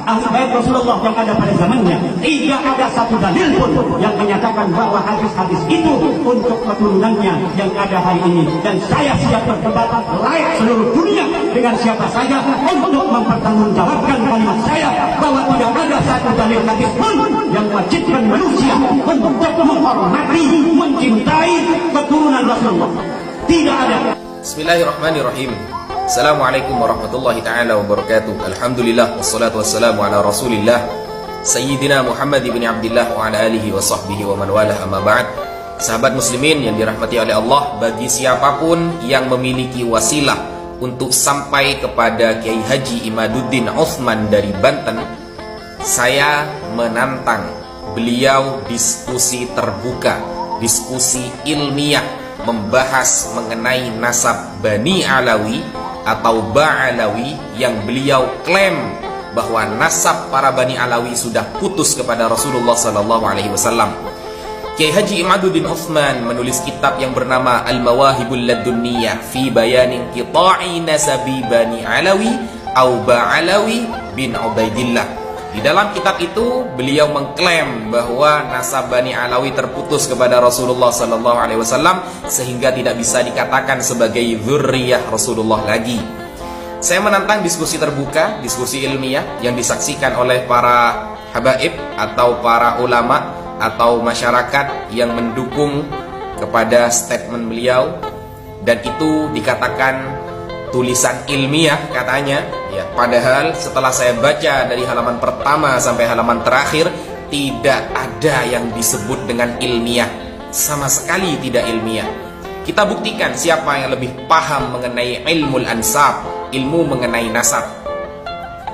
ahli bait Rasulullah yang ada pada zamannya, tidak ada satu dalil pun yang menyatakan bahwa hadis-hadis itu untuk keturunannya yang ada hari ini. Dan saya siap berdebat layak seluruh dunia dengan siapa saja untuk mempertanggungjawabkan kalimat saya bahwa tidak ada satu dalil hadis pun yang wajibkan manusia untuk menghormati, mencintai keturunan Rasulullah. Tidak ada. Bismillahirrahmanirrahim. Assalamualaikum warahmatullahi ta'ala wabarakatuh. Alhamdulillah wassalatu wassalamu ala Rasulillah Sayyidina Muhammad ibn Abdillah wa ala alihi wa sahbihi wa man walah, amma ba'd. Sahabat muslimin yang dirahmati oleh Allah, bagi siapapun yang memiliki wasilah untuk sampai kepada Kiai Haji Imaduddin Utsman dari Banten, saya menantang beliau diskusi terbuka, diskusi ilmiah, membahas mengenai nasab Bani Alawi atau Ba'alawi yang beliau klaim bahwa nasab para Bani Alawi sudah putus kepada Rasulullah SAW. Kiai Haji Imaduddin Utsman menulis kitab yang bernama Al-Mawahibul Ladunniyah fi bayanin qita'i nasabi Bani Alawi au Ba'alawi bin Ubaidillah. Di dalam kitab itu beliau mengklaim bahwa nasab Bani Alawi terputus kepada Rasulullah SAW sehingga tidak bisa dikatakan sebagai dzurriyyah Rasulullah lagi. Saya menantang diskusi terbuka, diskusi ilmiah yang disaksikan oleh para habaib atau para ulama atau masyarakat yang mendukung kepada statement beliau, dan itu dikatakan tulisan ilmiah katanya ya, padahal setelah saya baca dari halaman pertama sampai halaman terakhir tidak ada yang disebut dengan ilmiah, sama sekali tidak ilmiah. Kita buktikan siapa yang lebih paham mengenai ilmul ansab, ilmu mengenai nasab.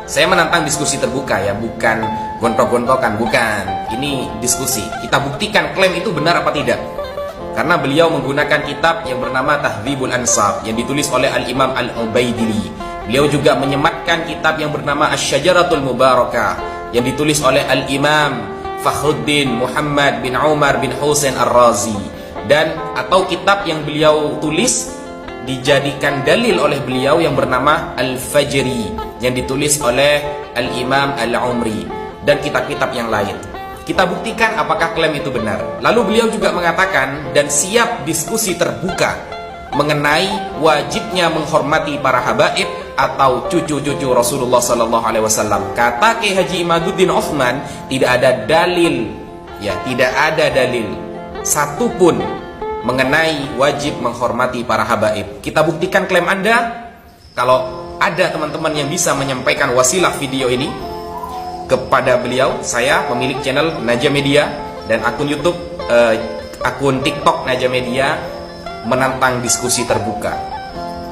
Saya menantang diskusi terbuka ya, bukan gontok-gontokan, bukan. Ini diskusi. Kita buktikan klaim itu benar apa tidak. Karena beliau menggunakan kitab yang bernama Tahdzibul Ansab yang ditulis oleh Al-Imam Al-Ubaidili. Beliau juga menyematkan kitab yang bernama Asy-Syajaratul Mubarakah yang ditulis oleh Al-Imam Fakhruddin Muhammad bin Umar bin Husain Ar-Razi, dan atau kitab yang beliau tulis dijadikan dalil oleh beliau yang bernama Al-Fajri yang ditulis oleh Al-Imam Al-Umri, dan kitab-kitab yang lain. Kita buktikan apakah klaim itu benar. Lalu beliau juga mengatakan dan siap diskusi terbuka mengenai wajibnya menghormati para habaib atau cucu-cucu Rasulullah SAW. Kata Kiai Haji Imaduddin Utsman, tidak ada dalil, ya tidak ada dalil satupun mengenai wajib menghormati para habaib. Kita buktikan klaim Anda. Kalau ada teman-teman yang bisa menyampaikan wasilah video ini kepada beliau, saya pemilik channel Najah Media dan akun YouTube, akun TikTok Najah Media, menantang diskusi terbuka.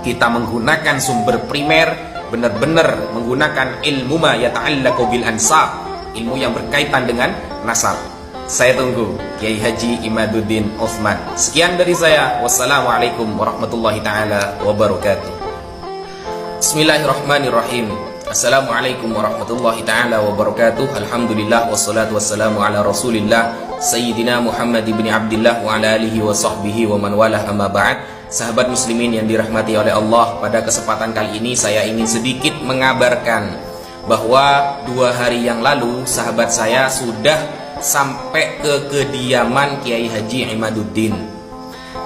Kita menggunakan sumber primer, benar-benar menggunakan ilmu ma yata'allaqu bil ansab, ilmu yang berkaitan dengan nasab. Saya tunggu Kiai Haji Imaduddin Utsman. Sekian dari saya. Wassalamualaikum warahmatullahi taala wabarakatuh. Bismillahirrahmanirrahim. Assalamualaikum warahmatullahi ta'ala wabarakatuh. Alhamdulillah wassalatu wassalamu ala Rasulillah Sayyidina Muhammad ibn Abdillah wa ala alihi wa sahbihi wa man walah, amma ba'd. Sahabat muslimin yang dirahmati oleh Allah, pada kesempatan kali ini saya ingin sedikit mengabarkan bahwa 2 hari yang lalu sahabat saya sudah sampai ke kediaman Kiai Haji Imaduddin.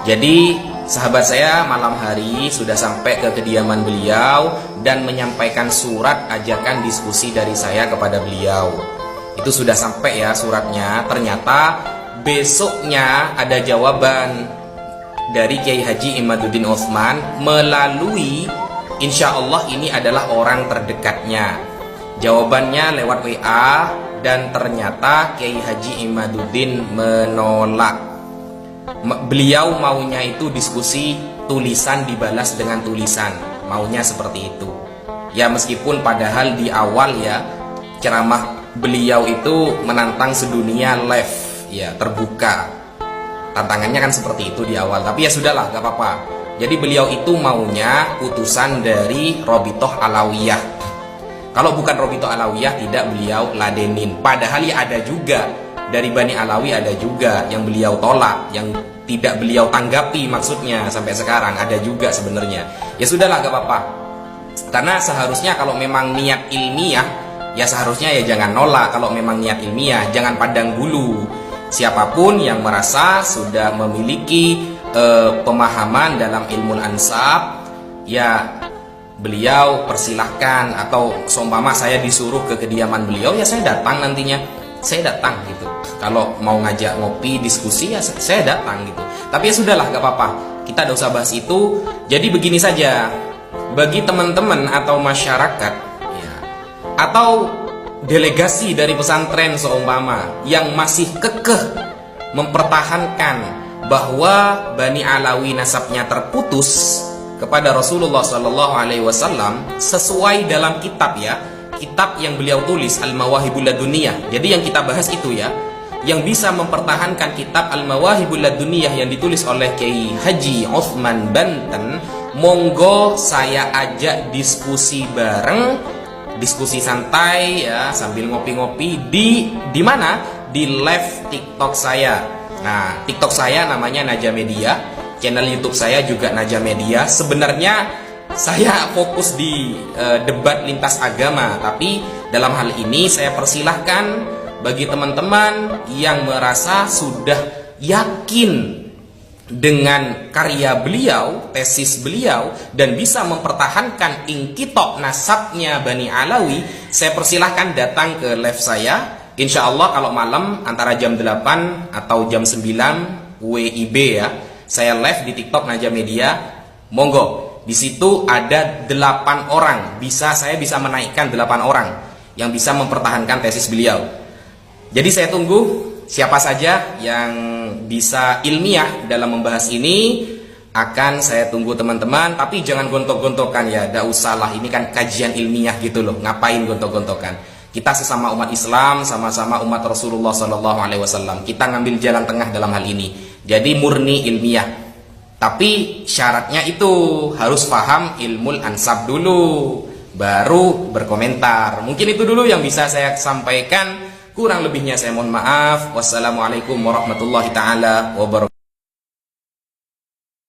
Jadi sahabat saya malam hari sudah sampai ke kediaman beliau dan menyampaikan surat ajakan diskusi dari saya kepada beliau. Itu sudah sampai ya suratnya. Ternyata besoknya ada jawaban dari Kiai Haji Imaduddin Utsman melalui, insya Allah ini adalah orang terdekatnya. Jawabannya lewat WA, dan ternyata Kiai Haji Imaduddin menolak. Beliau maunya itu diskusi tulisan dibalas dengan tulisan, maunya seperti itu. Ya meskipun padahal di awal ya ceramah beliau itu menantang sedunia live, ya terbuka. Tantangannya kan seperti itu di awal, tapi ya sudahlah, gak apa-apa. Jadi beliau itu maunya utusan dari Robitoh Alawiyah. Kalau bukan Robitoh Alawiyah tidak beliau ladenin. Padahal ya ada juga dari Bani Alawi, ada juga yang beliau tolak, yang tidak beliau tanggapi, maksudnya sampai sekarang ada juga sebenarnya. Ya sudahlah, gak apa-apa. Karena seharusnya kalau memang niat ilmiah ya seharusnya ya jangan nolak kalau memang niat ilmiah, jangan pandang bulu. Siapapun yang merasa sudah memiliki pemahaman dalam ilmu ansab, ya beliau persilahkan. Atau seumpama saya disuruh ke kediaman beliau, ya saya datang nantinya, saya datang gitu. Kalau mau ngajak ngopi, diskusi, ya saya datang gitu. Tapi ya sudahlah, gak apa-apa, kita tidak usah bahas itu. Jadi begini saja, bagi teman-teman atau masyarakat ya, atau delegasi dari pesantren seumpama yang masih kekeh mempertahankan bahwa Bani Alawi nasabnya terputus kepada Rasulullah SAW sesuai dalam kitab ya, kitab yang beliau tulis Al-Mawahibul Laduniyah. Jadi yang kita bahas itu ya, yang bisa mempertahankan kitab Al-Mawahibul Laduniyah yang ditulis oleh Kiai Haji Utsman Banten, monggo saya ajak diskusi bareng, diskusi santai ya, sambil ngopi-ngopi di mana? Di live TikTok saya. Nah, TikTok saya namanya Naja Media, channel YouTube saya juga Naja Media. Sebenarnya saya fokus di debat lintas agama, tapi dalam hal ini saya persilahkan bagi teman-teman yang merasa sudah yakin dengan karya beliau, tesis beliau, dan bisa mempertahankan ingkitok nasabnya Bani Alawi, saya persilahkan datang ke live saya. Insya Allah kalau malam antara jam 8 atau jam 9 WIB ya, saya live di TikTok Naja Media. Monggo, di situ ada 8 orang, saya bisa menaikkan 8 orang yang bisa mempertahankan tesis beliau. Jadi saya tunggu siapa saja yang bisa ilmiah dalam membahas ini, akan saya tunggu teman-teman. Tapi jangan gontok-gontokan ya, tidak usah lah, ini kan kajian ilmiah gitu loh, ngapain gontok-gontokan. Kita sesama umat Islam, sama-sama umat Rasulullah SAW, kita ngambil jalan tengah dalam hal ini. Jadi murni ilmiah, tapi syaratnya itu harus paham ilmu ansab dulu, baru berkomentar. Mungkin itu dulu yang bisa saya sampaikan. Kurang lebihnya saya mohon maaf. Wassalamualaikum warahmatullahi taala wabarakatuh.